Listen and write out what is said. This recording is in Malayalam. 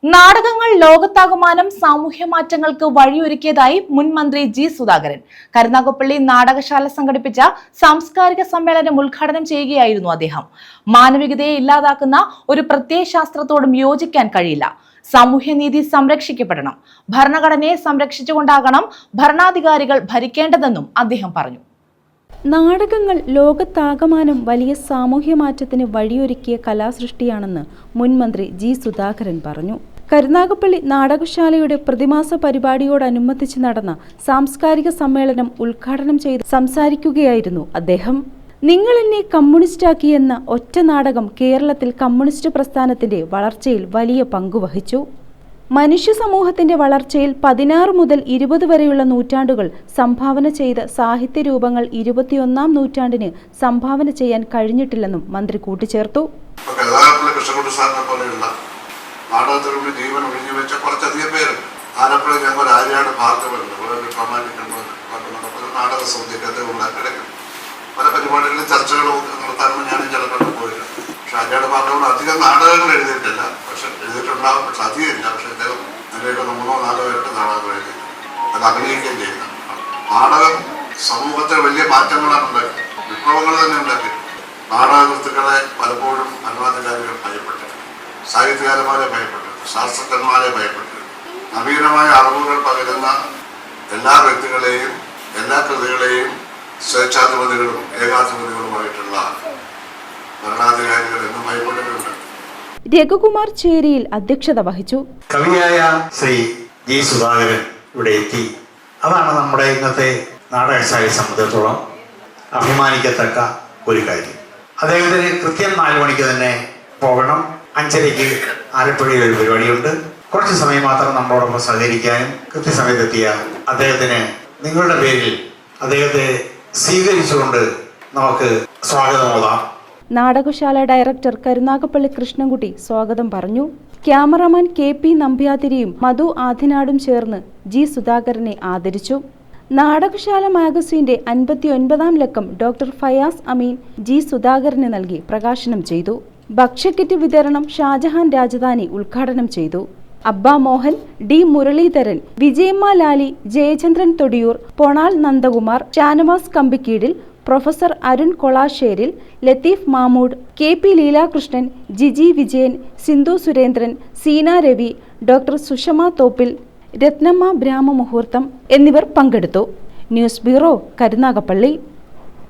നാടകങ്ങൾ ലോകത്താകമാനം സാമൂഹ്യ മാറ്റങ്ങൾക്ക് വഴിയൊരുക്കിയതായി മുൻ മന്ത്രി ജി സുധാകരൻ. കരുനാഗപ്പള്ളി നാടകശാല സംഘടിപ്പിച്ച സാംസ്കാരിക സമ്മേളനം ഉദ്ഘാടനം ചെയ്യുകയായിരുന്നു അദ്ദേഹം. മാനവികതയെ ഇല്ലാതാക്കുന്ന ഒരു പ്രത്യയശാസ്ത്രത്തോടും യോജിക്കാൻ കഴിയില്ല. സാമൂഹ്യനീതി സംരക്ഷിക്കപ്പെടണം. ഭരണഘടനയെ സംരക്ഷിച്ചുകൊണ്ടാകണം ഭരണാധികാരികൾ ഭരിക്കേണ്ടതെന്നും അദ്ദേഹം പറഞ്ഞു. നാടകങ്ങൾ ലോകത്താകമാനം വലിയ സാമൂഹ്യ മാറ്റത്തിന് വഴിയൊരുക്കിയ കലാസൃഷ്ടിയാണെന്ന് മുൻ മന്ത്രി ജി സുധാകരൻ പറഞ്ഞു. കരുനാഗപ്പള്ളി നാടകശാലയുടെ പ്രതിമാസ പരിപാടിയോടനുബന്ധിച്ച് നടന്ന സാംസ്കാരിക സമ്മേളനം ഉദ്ഘാടനം ചെയ്ത് സംസാരിക്കുകയായിരുന്നു അദ്ദേഹം. നിങ്ങൾ എന്നെ കമ്മ്യൂണിസ്റ്റാക്കിയെന്ന ഒറ്റ നാടകം കേരളത്തിൽ കമ്മ്യൂണിസ്റ്റ് പ്രസ്ഥാനത്തിന്റെ വളർച്ചയിൽ വലിയ പങ്കുവഹിച്ചു. മനുഷ്യ സമൂഹത്തിന്റെ വളർച്ചയിൽ 16 മുതൽ 20 വരെയുള്ള നൂറ്റാണ്ടുകൾ സംഭാവന ചെയ്ത സാഹിത്യരൂപങ്ങൾ 21ാം നൂറ്റാണ്ടിന് സംഭാവന ചെയ്യാൻ കഴിഞ്ഞിട്ടില്ലെന്നും മന്ത്രി കൂട്ടിച്ചേർത്തു. നാടകത്തിലൂടെ ജീവൻ ഒഴിഞ്ഞു വെച്ച കുറച്ചധികം പേര് ആലപ്പുഴ ഞങ്ങൾ ആര്യാട് ഭാഗത്തുണ്ട്. നാടക സൗന്ദര്യത്തെ ഉണ്ടാക്കിടക്കും പല പരിപാടികളിലും ചർച്ചകളും നടത്താനും ഞാനും ചിലപ്പോൾ പോയില്ല. പക്ഷെ ആര്യാട് ഭാഗത്തോട് അധികം നാടകങ്ങൾ എഴുതിയിട്ടില്ല. പക്ഷെ എഴുതിയിട്ടുണ്ടാകും, പക്ഷെ അധികമില്ല. പക്ഷെ അദ്ദേഹം നിലയൊക്കെ 3-4 പേരുടെ നാടകങ്ങൾ എഴുതി അത് അഭിനയിക്കുകയും ചെയ്യുന്നു. നാടകം സമൂഹത്തിൽ വലിയ മാറ്റങ്ങളാണ് ഉണ്ടാക്കി, വിപ്ലവങ്ങൾ തന്നെ ഉണ്ടാക്കി. നാടകകൃത്തുക്കളെ പലപ്പോഴും ഭരണാധികാരികൾ ഭയപ്പെട്ടു, സാഹിത്യകാരന്മാരെ ഭയപ്പെട്ടു, ശാസ്ത്രജ്ഞന്മാരെ ഭയപ്പെട്ടു. നവീനമായ അറിവുകൾ പകരുന്ന എല്ലാ വ്യക്തികളെയും എല്ലാ കൃതികളെയും സ്വേച്ഛാധിപതികളും ഏകാധിപതികളുമായിട്ടുള്ള ഭരണാധികാരികൾ എന്നും ഭയപ്പെട്ടിട്ടുണ്ട്. രഘുകുമാർ ചേരിയിൽ അധ്യക്ഷത വഹിച്ചു. കവിയായ ശ്രീ ജി സുധാകരൻ ഇവിടെ എത്തി. അതാണ് നമ്മുടെ ഇന്നത്തെ നാടകശാലയെ സംബന്ധിച്ചിടത്തോളം അഭിമാനിക്കത്തക്ക ഒരു കാര്യം. അദ്ദേഹത്തിന് കൃത്യം 4 മണിക്ക് തന്നെ പോകണം. 5:30 ആലപ്പുഴയിൽ ഒരു പരിപാടിയുണ്ട്. കുറച്ച് സമയം മാത്രം നമ്മളോടൊപ്പം സഹകരിക്കാനും കൃത്യസമയത്തെത്തിയ അദ്ദേഹത്തിന് നിങ്ങളുടെ പേരിൽ അദ്ദേഹത്തെ സ്വീകരിച്ചുകൊണ്ട് നമുക്ക് സ്വാഗതമോദാം. നാടകശാല ഡയറക്ടർ കരുനാഗപ്പള്ളി കൃഷ്ണൻകുട്ടി സ്വാഗതം പറഞ്ഞു. ക്യാമറമാൻ KP നമ്പ്യാതിരിയും മധു ആദിനാടും ചേർന്ന് ജി സുധാകരനെ ആദരിച്ചു. നാടകശാല മാഗസിന്റെ 59ാം ലക്കം ഡോക്ടർ ഫയാസ് അമീൻ ജി സുധാകരന് നൽകി പ്രകാശനം ചെയ്തു. ഭക്ഷ്യക്കിറ്റ് വിതരണം ഷാജഹാൻ രാജധാനി ഉദ്ഘാടനം ചെയ്തു. അബ്ബ മോഹൻ, ഡി മുരളീധരൻ, വിജയമ്മ ലാലി, ജയചന്ദ്രൻ തൊടിയൂർ, പൊണാൽ Nandakumar, Shanavas Kambikkeedil, professor Arun Kolasseril, Latheef Mamood, KP Leelakrishnan, Jiji Vijayan, Sindhu Surendran, Seena Ravi, doctor Sushama Thoppil, Rathnamma ബ്രാഹ്മ മുഹൂർത്തം എന്നിവർ പങ്കെടുത്തു. News bureau, Karunagappally.